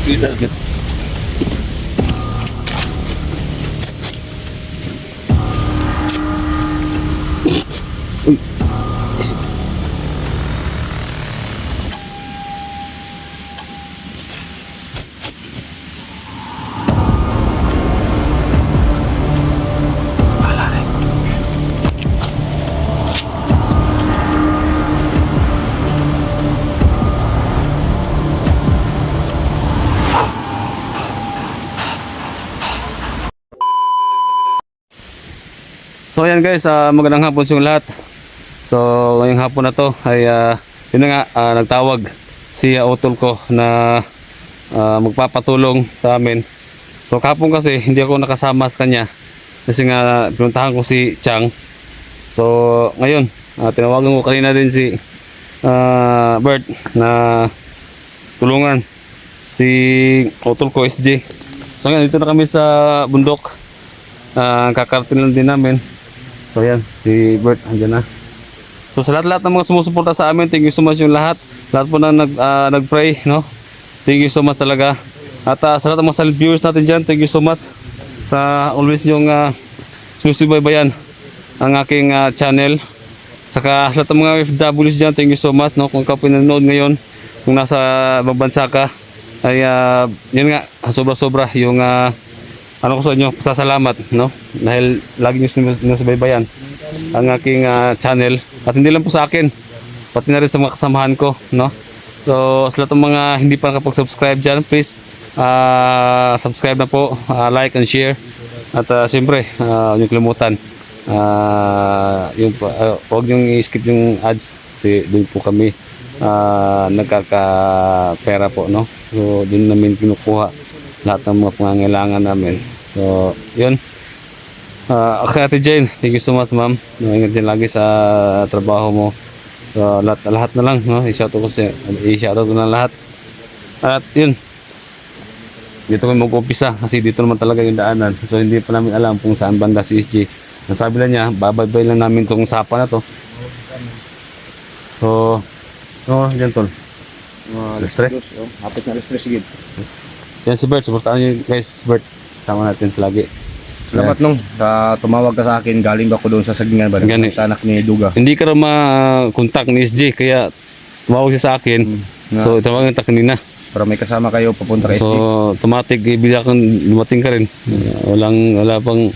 Kita. Uy. Yes. So ayan guys, magandang hapon sa inyong lahat. So ngayong hapon na to ay yun na nga, nagtawag si utol ko na magpapatulong sa amin. So kahapon kasi hindi ako nakasama sa kanya kasi nga pinuntahan ko si Chang. So ngayon, tinawagan ko kanina din si Bert na tulungan si utol ko SJ. So ngayon dito na kami sa bundok. Kakartin lang din namin. So yan, si Bert andyan na. So sa lahat-lahat ng mga sumusuporta sa amin, thank you so much yung lahat. Lahat po na nag-pray, no? Thank you so much talaga. At sa lahat ng mga silent viewers natin dyan, thank you so much sa always yung susubaybayan ang aking channel. Saka sa lahat ng mga FWs dyan, thank you so much, no? Kung ikaw pinanood ngayon, kung nasa ibang bansa ka, ay yun nga, sobra-sobra yung ano ko sa inyo, pasasalamat, no? Dahil lagi nyo sinusubaybayan ang aking channel. At hindi lang po sa akin, pati na rin sa mga kasamahan ko, no? So sa lahat ng mga hindi pa nakapag-subscribe dyan, please subscribe na po, like and share. At siyempre, huwag nyo kalimutan, huwag nyo i-skip yung ads kasi doon po kami nagkakapera po, no? So doon namin kinukuha lahat ng mga pangangailangan namin. So yun, okay Ate Jane, thank you so much ma'am. Ingat din lagi sa trabaho mo. So lahat na lang, no? I-shoutout ko na lahat. At yun, dito kami mag-umpisa kasi dito naman talaga yung daanan. So hindi pa namin alam kung saan banda si SG. Nasabi lang niya, babay lang namin tong sapa na to. So dyan tol, stress. Hapit na stress sigid. Yan si Bert, supportahan nyo guys, si Bert. Sama natin lagi. Salamat nung tumawag ka sa akin, galing ako doon sa Sagingan ba? Sa anak ni Duga. Hindi ka rin ma-contact ni SJ, kaya tumawag siya sa akin. So tumawag kita kanina. Para may kasama kayo papunta kay SJ. So automatic, ibigay kang dumating ka rin. Wala pang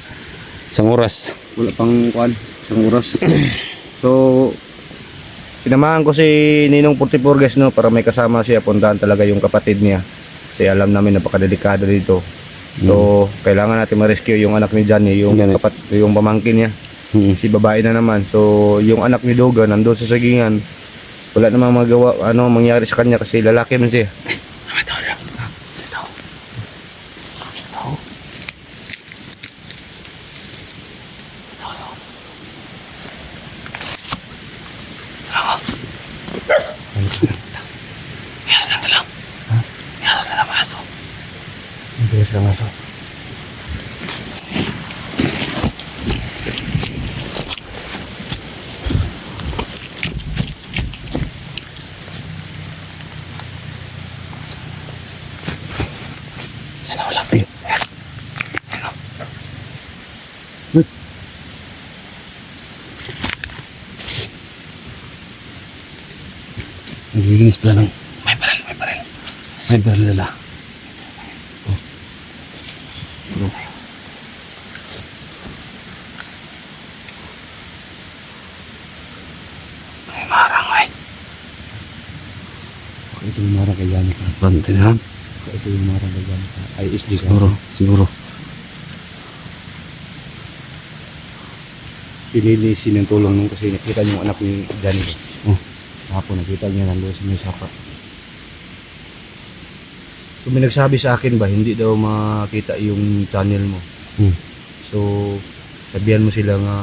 isang oras. Wala pang isang oras. So pinamahan ko si Ninong 44 guys, no, para may kasama siya, puntahan talaga yung kapatid niya. Kasi alam namin napakadelikado dito. So kailangan natin ma-rescue yung anak ni Johnny, yung yung pamangkin niya. Si babae na naman. So yung anak ni Duga nandoon sa Sagingan. Wala namang mangyari sa kanya kasi lalaki man siya. Bilis lang aso. Sana wala. Naglilinis pala ng may baril nila. Ay marang ito yung marang kay Janica. Bante na. Ito yung marang kay Janica. Ay SJ ka. Siguro. Sinilisin ng tulong nung kasi nakita niyo yung anak ni Janica. Hapon nakita niya nandoon sa may sapa. So may nagsabi sa akin ba, hindi daw makita yung channel mo. So sabihan mo sila nga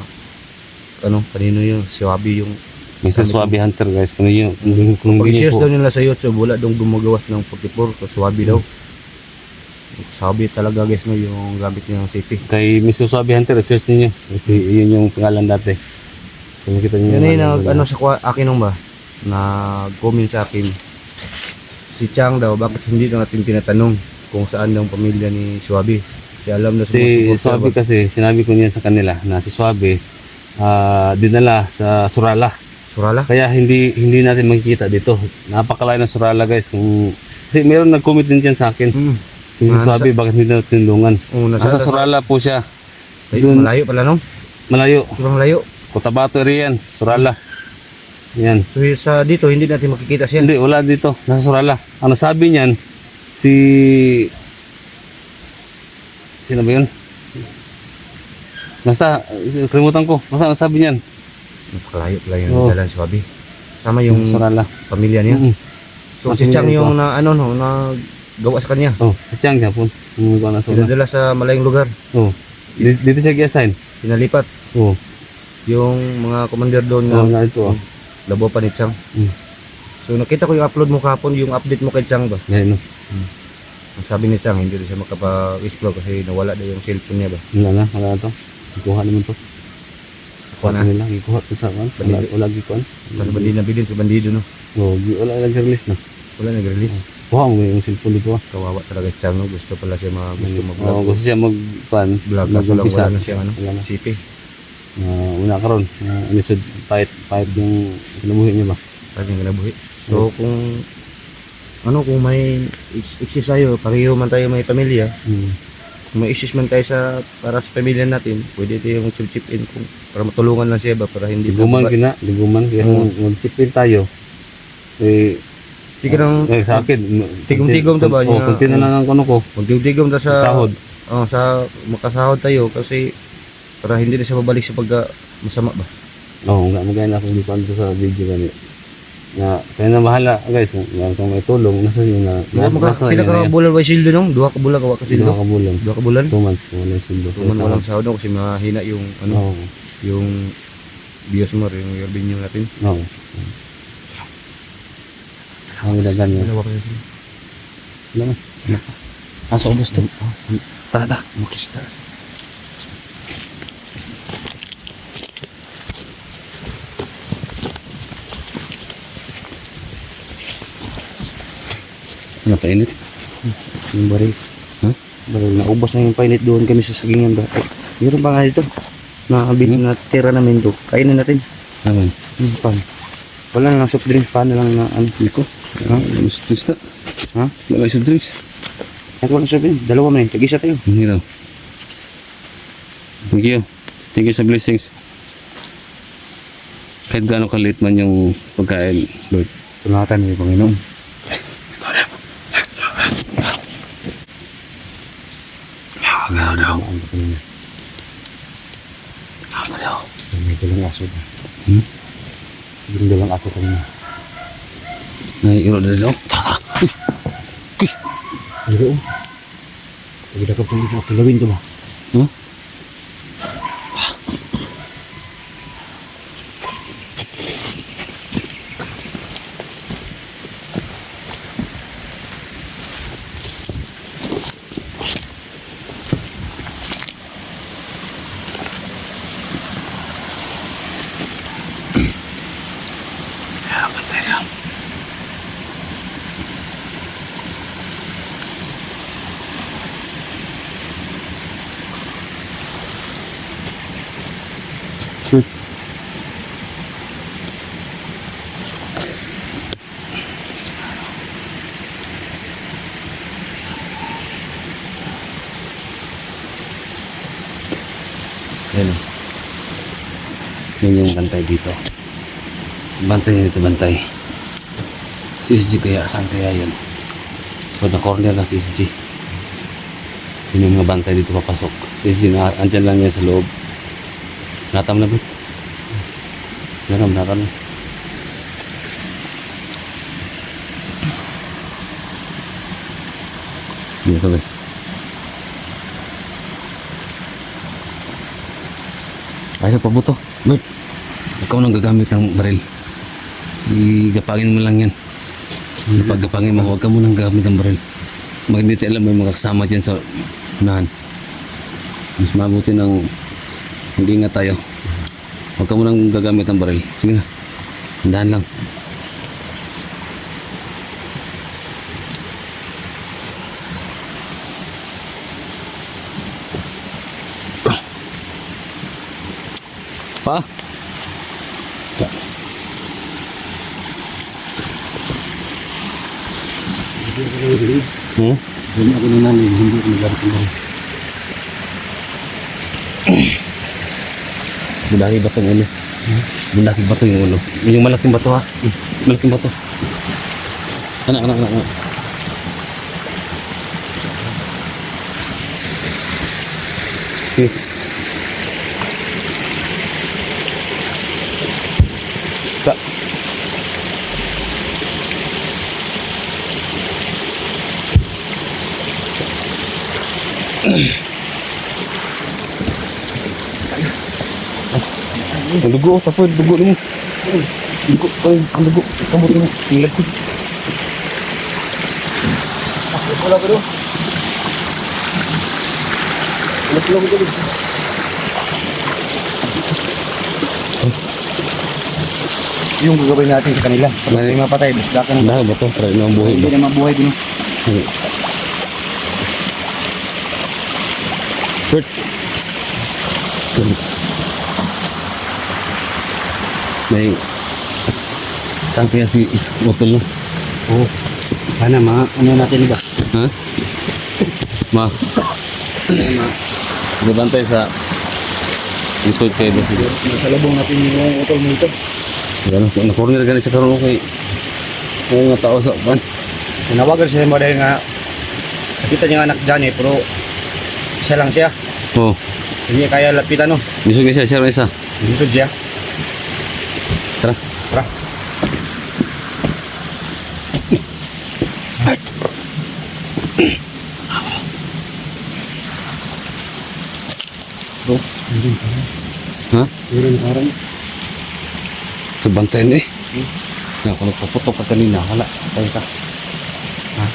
kanino yun, si Wabi yung Mr. Swabi Hunter guys, kung pag-shares daw nila sa YouTube, wala daw gumagawas ng 44 so Swabi daw. Sabi talaga guys, no, yung gamit niya ng CP. Kay Mr. Swabi Hunter, search niyo kasi yun yung pangalan dati. So nakita niyo yan ay sa akin nung ba, na comment sa akin si Chang daw, bakit hindi na natin tinatanong kung saan daw ang pamilya ni Suabe? Kasi alam na Si sumusuporta Suabe ba? kasi, sinabi ko niyan sa kanila na si Suabe dinala sa Surala. Surala? Kaya hindi natin makikita dito. Napakalayo ng Surala guys. Kasi meron nag-comment din dyan sa akin. Si Suabe, bakit hindi natin tinulungan? Oo, Nasa Surala po siya. Ay, Doon- malayo pala no? Malayo. Sobrang layo. Cotabato area yan. Surala. Yan. So sa dito, hindi natin makikita siya. Hindi, wala dito. Nasa Surala. Ang nasabi niyan, sino ba yun? Basta, kalimutan ko. Basta nasabi niyan. Napakalayo pala yung Oo. dala ni Suabe. Sama yung Surala. pamilya niya. Mm-mm. So si Pamilya Chang nito. yung na ano no, na gawa sa kanya. Oh, sa Tiang Japon. Yung na Surala. Pinadala sa malayong lugar. Oh. Dito siya gi-assign. Pinalipat Oh. yung mga commander doon Oh, na nga ito. Oh. labo pa ni Chang. Mm. So nakita ko yung upload mo kahapon, yung update mo kay Chang ba? Yan, no. Ang sabi ni Chang, hindi rin siya makapag-explore kasi nawala daw yung cellphone niya ba? Wala na to. Ikuha naman to. Kuha na. Nila, ikuha to sa kan. Wala gikuan. Kasi bandido na bilin, so bandido no. Oh, wala nag-release na. Wala nag-release. Kuha mo yung cellphone dito. Kawawa talaga si Chang no, gusto pala siya gusto Oh, mag-vlog. gusto siya mag-pan. Vlog kaso lang mag-umpisa. wala na siya ano, Wala na. sipi. Una karon. Inisod fight yung kinabuhi niya ba? Parang yung kinabuhi. So kung may exist tayo, pareho man tayo may pamilya, Hmm. kung may exist man tayo para sa pamilya natin, pwede tayong chip in para matulungan lang siya ba para hindi Liguman liguman kaya mag-chipin tayo. Eh, Hindi ka nang sa akin, Tigom-tigom to ba Oh, niya? kunti na lang ang kono ko. magdigom ta sa Sahod. sa makasahod tayo kasi para hindi na siya babalik sa masama ba. Oo, nga magaya na ako hindi pa sa video gani. Na kaya na bahala guys kung may tulong nasa yun na Pila ka bulan ba sildo nung? Duha ka bulan ka sildo. ka bulan. 2 ka bulan. 2 months kung wala sundo. Tuman walang sahod no, kasi mahina yung Oo. yung bios mo yung revenue natin. Oo. Ang dagan niya. Dalawa pa sila. Wala na. Asa ubos to. Tara. Makista. Ano painit? Yung baril. Ha? Baril naubos na yung painit doon kami sa sagingan ba. Ay, meron pa nga dito. Nakabili na tira namin to. Kainin natin. Aman. Pan. Wala na lang soft drinks. Paano lang na ano. Liko. Ha? Drinks na. Ha? Wala sa drinks. At wala soft drinks. Dalawa man yun. Tag-isa tayo. Hindi daw. Thank you. Thank you sa blessings. Kahit gaano kalit man yung pagkain, Lord. Sunatan mo yung Panginoon. May dalang aso ba? Hmm? Yung dalang aso kanina. Naiiro na rin. Tara. Uy. Ano oh? Pagkita ka pang dito. Kilawin to ba? Huh? Yan o. Yan yung bantay dito. Bantay dito, bantay. Si SG kaya, saan kaya yun? So, na corner na si SG. Yun yung mga bantay dito papasok. Si SG na, andyan lang yan sa loob. Natam na ba? Naram. Dito ba? Ay, sa pabuto. Bert, ikaw nang gagamit ng baril. Igapangin mo lang yan. Kapag gapangin mo, huwag ka munang gagamit ng baril. Magdito alam mo yung mga kasama dyan sa unahan. Mas mabuti ng mag-ingat tayo. Huwag ka munang gagamit ng baril. Sige na. Handaan lang. Hmm? Hindi ako nanalig, hindi ako naglalit ng bangis. Malaki ba itong ulo? Malaki ba ito yung ulo? Yung malaking bato ha? Malaking bato. Anak. Okay. Tak. Ang dugo, tapos dugo mo. Dugo, ang dugo. Kamot mo. Nilagsik. Wala ko doon. Wala ko doon. Yung gagawin natin sa kanila. Pag may mapatay, dakan Dahil ba ito? Try na ang buhay ba? hindi na mabuhay din. Kurt. May saan kaya si Utol no? Oo. Sana ano natin ba? Ha? Ma. Nabantay sa ikot kayo ba siya? Nasalubong natin yung utol mo ito. Gano'n, na-corner gano'n sa karoon ko kay mga tao sa upan. Tinawagan siya mo dahil nga nakita niya anak dyan pero isa lang siya. Oo. Hindi niya kaya lapitan no. Gusto niya siya, share isa. Dito siya. Tara. Tara. Bro. Ha? Meron parang Sa bantayan eh. Nga, kung nagpaputok ka kanina, wala. Tayo ka. ha.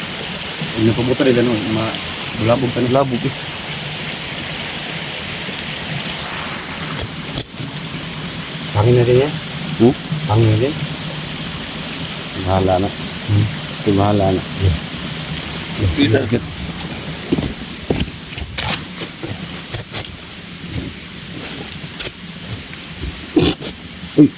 Yung napabuta rin ano, bulabog pa na. Labog eh. Pangin na rin yan. Pangin na rin. Mahala na. Mahala na. Kita. Uy.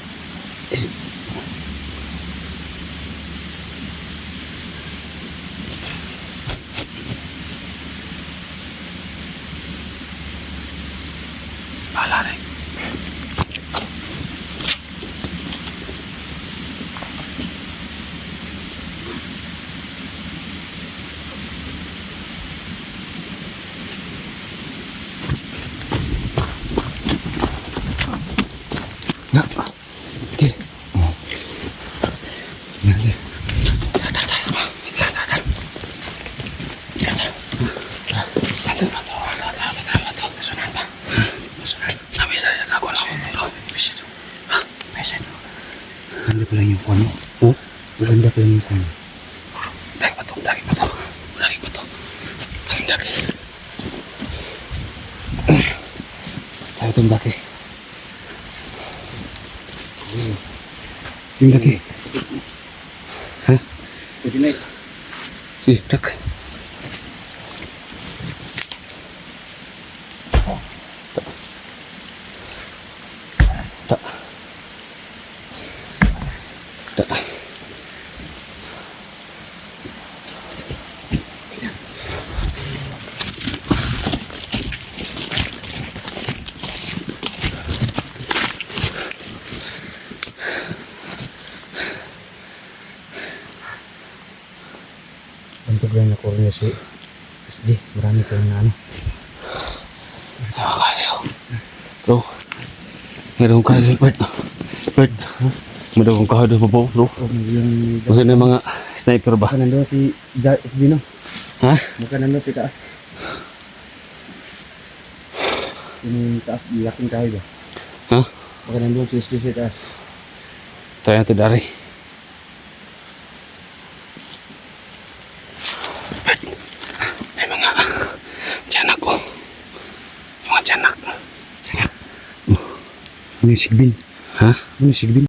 Bahala na. Na. Okay. Maganda pala yung kuwan mo. Oh? Maganda pala yung kuwan mo. Dagi pa to. Dagi pa to. Dagi. Tayo itong dagi. Yung dagi. Ha? Pwede na Si, tak. Tak. Tak. Bantog lang na kuwan niya si SD. Marami ko na ano. Nakakaliw. Bro. Meron ka rin, Bert. Meron ka rin, bro. Yung Kasi na mga sniper ba? baka nandun si SD no. Ha? Baka nandun si taas. Yung taas, laking kahoy ba? Ha? Baka nandun si SD si taas. Tayo natin dari. May mga tiyanak ko. Mga tiyanak. Ano yung sigbin? Ha? Ano yung sigbin?